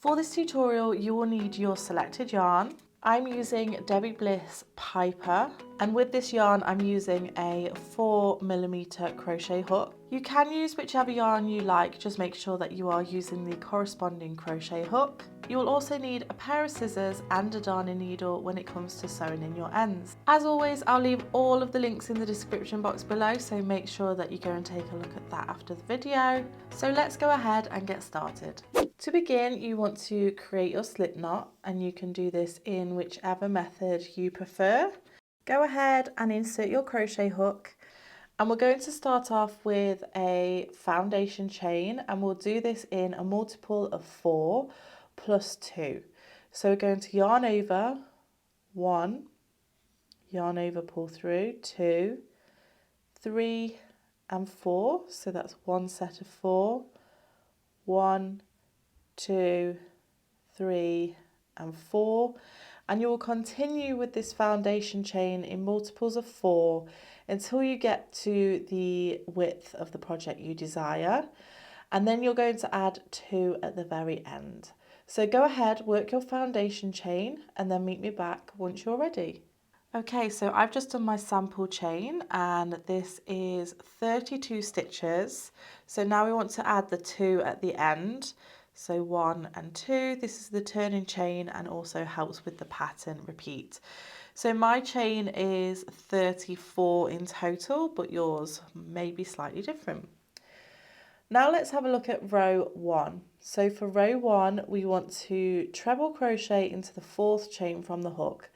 For this tutorial, you will need your selected yarn. I'm using Debbie Bliss Piper, and with this yarn I'm using a 4mm crochet hook. You can use whichever yarn you like, just make sure that you are using the corresponding crochet hook. You will also need a pair of scissors and a darning needle when it comes to sewing in your ends. As always, I'll leave all of the links in the description box below, so make sure that you go and take a look at that after the video. So let's go ahead and get started. To begin, you want to create your slip knot, and you can do this in whichever method you prefer. Go ahead and insert your crochet hook, and we're going to start off with a foundation chain, and we'll do this in a multiple of 4 plus 2. So we're going to yarn over 1, yarn over, pull through 2, 3 and 4, so that's one set of 4, 1, 2, 3 and 4, and you will continue with this foundation chain in multiples of 4 until you get to the width of the project you desire, and then you're going to add 2 at the very end. So go ahead, work your foundation chain, and then meet me back once you're ready. Okay, so I've just done my sample chain, and this is 32 stitches. So now we want to add the 2 at the end. So 1 and 2, this is the turning chain and also helps with the pattern repeat. So my chain is 34 in total, but yours may be slightly different. Now let's have a look at row 1. So for row 1, we want to treble crochet into the 4th chain from the hook.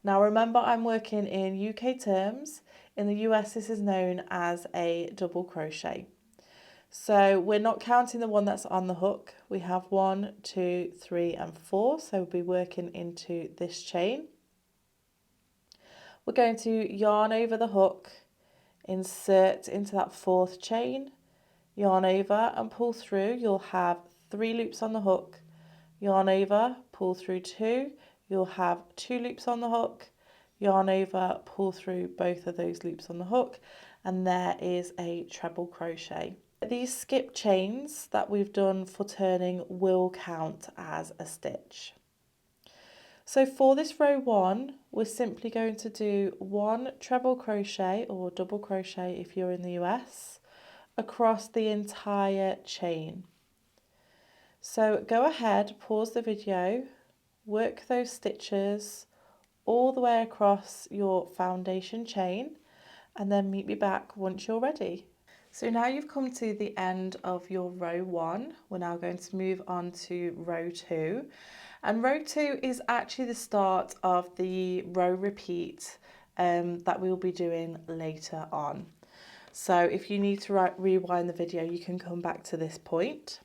Now remember, I'm working in UK terms. In the US, this is known as a double crochet. So we're not counting the one that's on the hook. We have 1, 2, 3 and 4, so we'll be working into this chain. We're going to yarn over the hook, insert into that 4th chain, yarn over and pull through. You'll have 3 loops on the hook, yarn over, pull through 2, you'll have 2 loops on the hook, yarn over, pull through both of those loops on the hook, and there is a treble crochet. These skip chains that we've done for turning will count as a stitch. So for this row 1, we're simply going to do 1 treble crochet or double crochet if you're in the US across the entire chain. So go ahead, pause the video, work those stitches all the way across your foundation chain, and then meet me back once you're ready. So now you've come to the end of your row 1, we're now going to move on to row 2. And row 2 is actually the start of the row repeat that we'll be doing later on. So if you need to rewind the video, you can come back to this point.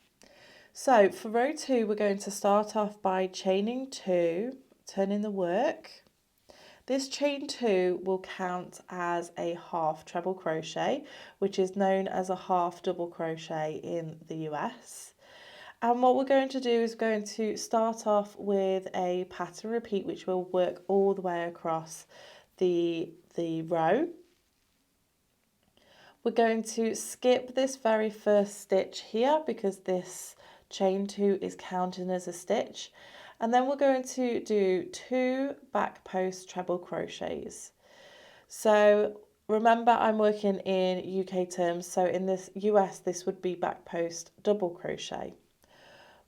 So for row 2, we're going to start off by chaining 2, turning the work. This chain 2 will count as a half treble crochet, which is known as a half double crochet in the US. And what we're going to do is going to start off with a pattern repeat, which will work all the way across the row. We're going to skip this very first stitch here because this chain 2 is counting as a stitch. And then we're going to do 2 back post treble crochets. So remember, I'm working in UK terms, so in this US this would be back post double crochet.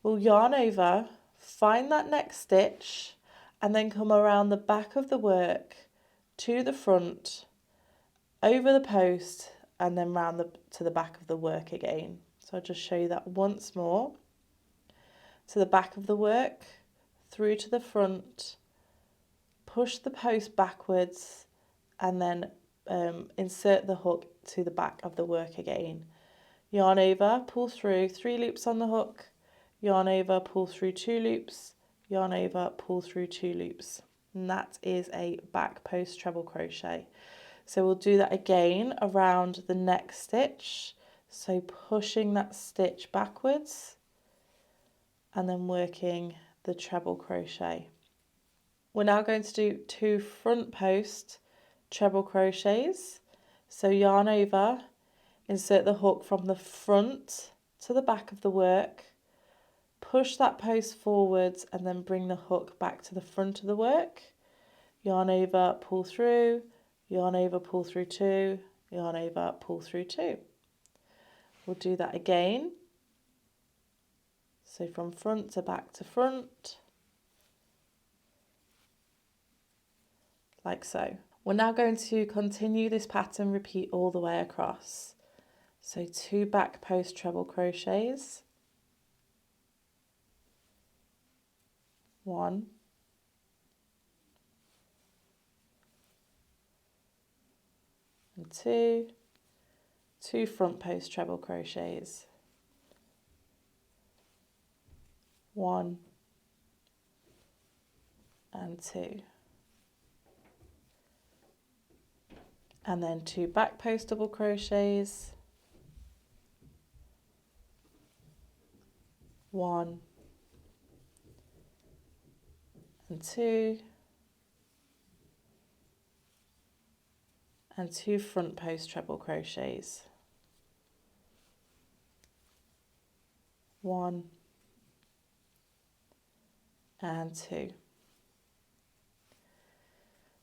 We'll yarn over, find that next stitch, and then come around the back of the work to the front, over the post, and then round to the back of the work again. So I'll just show you that once more. To the back of the work, through to the front, push the post backwards, and then insert the hook to the back of the work again. Yarn over, pull through, 3 loops on the hook, yarn over, pull through 2 loops, yarn over, pull through 2 loops. And that is a back post treble crochet. So we'll do that again around the next stitch. So pushing that stitch backwards and then working the treble crochet. We're now going to do 2 front post treble crochets. So yarn over, insert the hook from the front to the back of the work, push that post forwards and then bring the hook back to the front of the work. Yarn over, pull through, yarn over, pull through two, yarn over, pull through two. We'll do that again. So from front to back to front, like so. We're now going to continue this pattern, repeat all the way across. So 2 back post treble crochets, 1, and 2, 2 front post treble crochets, 1 and 2, and then 2 back post double crochets, 1 and 2, and 2 front post treble crochets, 1 and 2.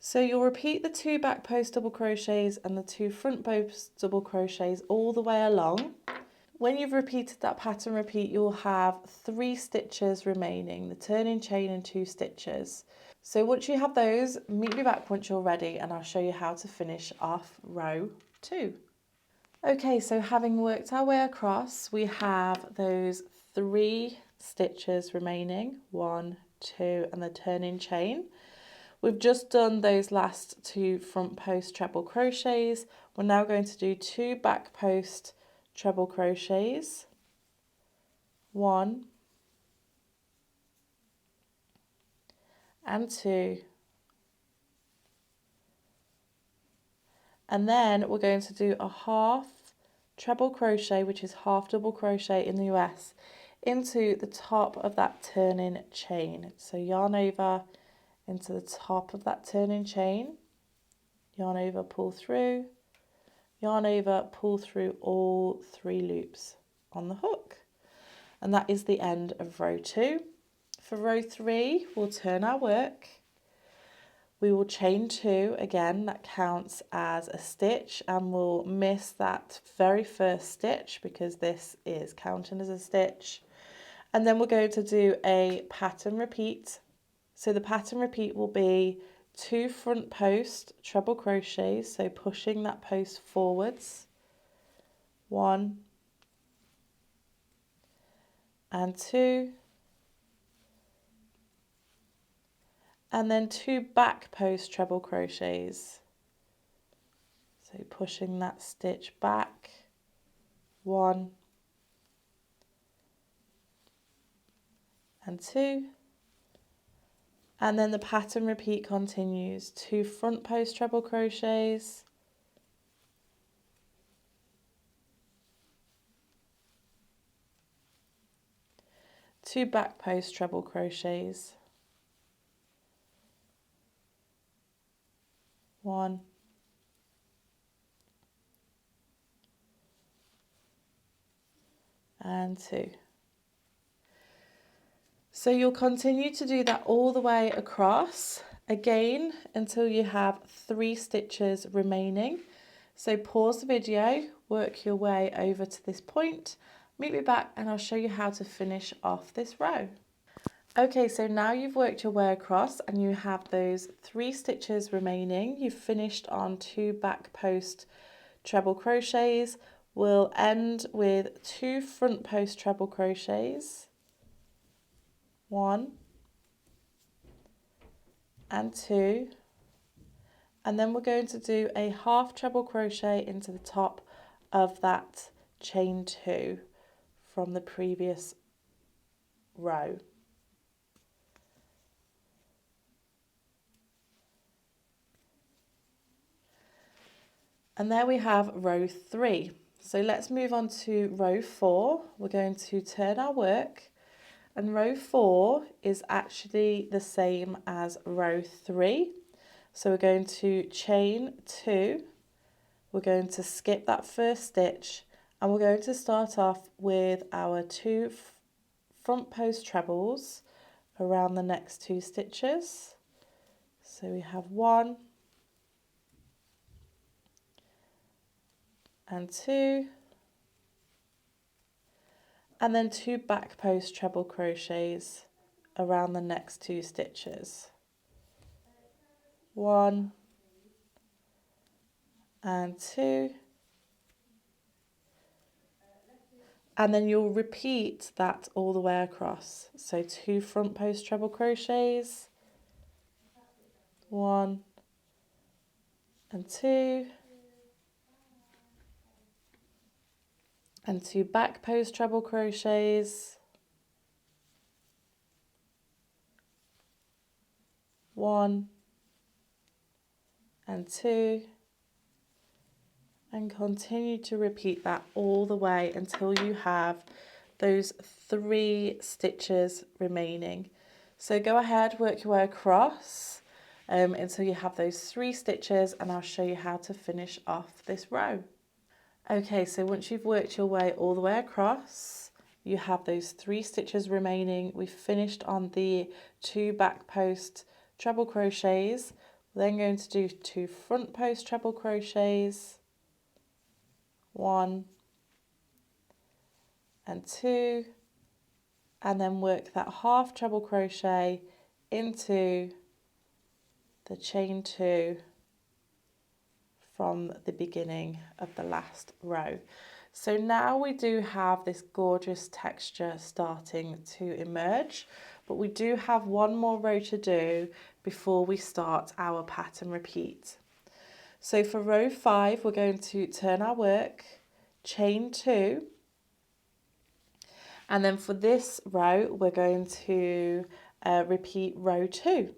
So you'll repeat the 2 back post double crochets and the 2 front post double crochets all the way along. When you've repeated that pattern repeat, you'll have 3 stitches remaining, the turning chain and 2 stitches. So once you have those, meet me back once you're ready and I'll show you how to finish off row 2. Okay, so having worked our way across, we have those 3 stitches remaining, 1, 2, and the turning chain. We've just done those last 2 front post treble crochets. We're now going to do 2 back post treble crochets, 1 and 2, and then we're going to do a half treble crochet, which is half double crochet in the US, into the top of that turning chain. So yarn over into the top of that turning chain, yarn over, pull through, yarn over, pull through all 3 loops on the hook. And that is the end of row 2. For row 3, we'll turn our work. We will chain 2 again, that counts as a stitch, and we'll miss that very first stitch because this is counting as a stitch. And then we're going to do a pattern repeat. So the pattern repeat will be 2 front post treble crochets, so pushing that post forwards, 1 and 2, and then 2 back post treble crochets, so pushing that stitch back, 1 and 2, and then the pattern repeat continues, 2 front post treble crochets, 2 back post treble crochets, 1 and 2. So you'll continue to do that all the way across again until you have 3 stitches remaining. So pause the video, work your way over to this point, meet me back and I'll show you how to finish off this row. Okay, so now you've worked your way across and you have those 3 stitches remaining. You've finished on 2 back post treble crochets. We'll end with 2 front post treble crochets, 1 and 2, and then we're going to do a half treble crochet into the top of that chain 2 from the previous row. And there we have row 3. So let's move on to row 4. We're going to turn our work, and row 4 is actually the same as row 3. So we're going to chain 2, we're going to skip that first stitch, and we're going to start off with our 2 front post trebles around the next 2 stitches. So we have 1 and 2, and then 2 back post treble crochets around the next 2 stitches. 1 and 2, and then you'll repeat that all the way across. So 2 front post treble crochets, 1 and 2, and 2 back post treble crochets, 1 and 2, and continue to repeat that all the way until you have those 3 stitches remaining. So go ahead, work your way across until you have those 3 stitches, and I'll show you how to finish off this row. Okay, so once you've worked your way all the way across, you have those 3 stitches remaining. We've finished on the 2 back post treble crochets. We're then going to do 2 front post treble crochets, 1 and 2, and then work that half treble crochet into the chain 2 from the beginning of the last row. So now we do have this gorgeous texture starting to emerge, but we do have one more row to do before we start our pattern repeat. So for row 5, we're going to turn our work, chain 2, and then for this row, we're going to repeat row 2.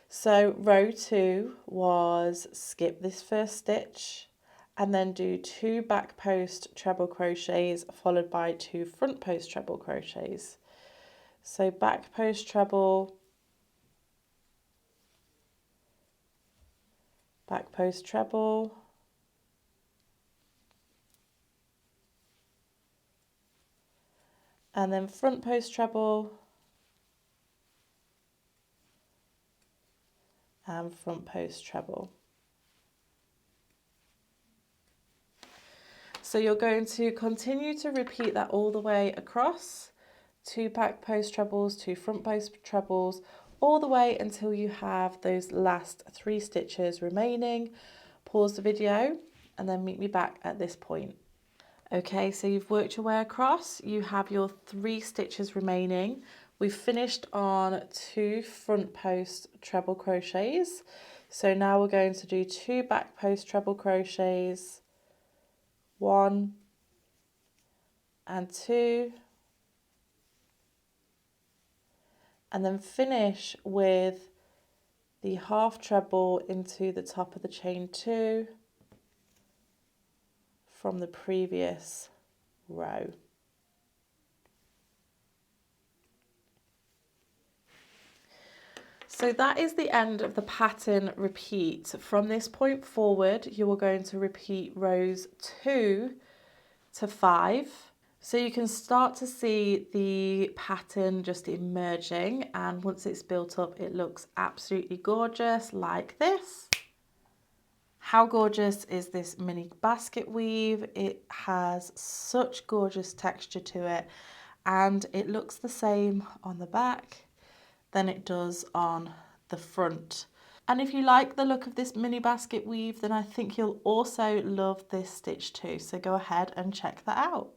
So row 2 was skip this first stitch and then do 2 back post treble crochets followed by 2 front post treble crochets. So back post treble, back post treble, and then front post treble, and front post treble. So you're going to continue to repeat that all the way across, 2 back post trebles, 2 front post trebles, all the way until you have those last 3 stitches remaining. Pause the video and then meet me back at this point. Okay, so you've worked your way across, you have your 3 stitches remaining. We've finished on 2 front post treble crochets. So now we're going to do 2 back post treble crochets, 1 and 2, and then finish with the half treble into the top of the chain 2 from the previous row. So that is the end of the pattern repeat. From this point forward, you are going to repeat rows 2 to 5. So you can start to see the pattern just emerging, and once it's built up, it looks absolutely gorgeous like this. How gorgeous is this mini basket weave? It has such gorgeous texture to it, and it looks the same on the back than it does on the front. And if you like the look of this mini basket weave, then I think you'll also love this stitch too. So go ahead and check that out.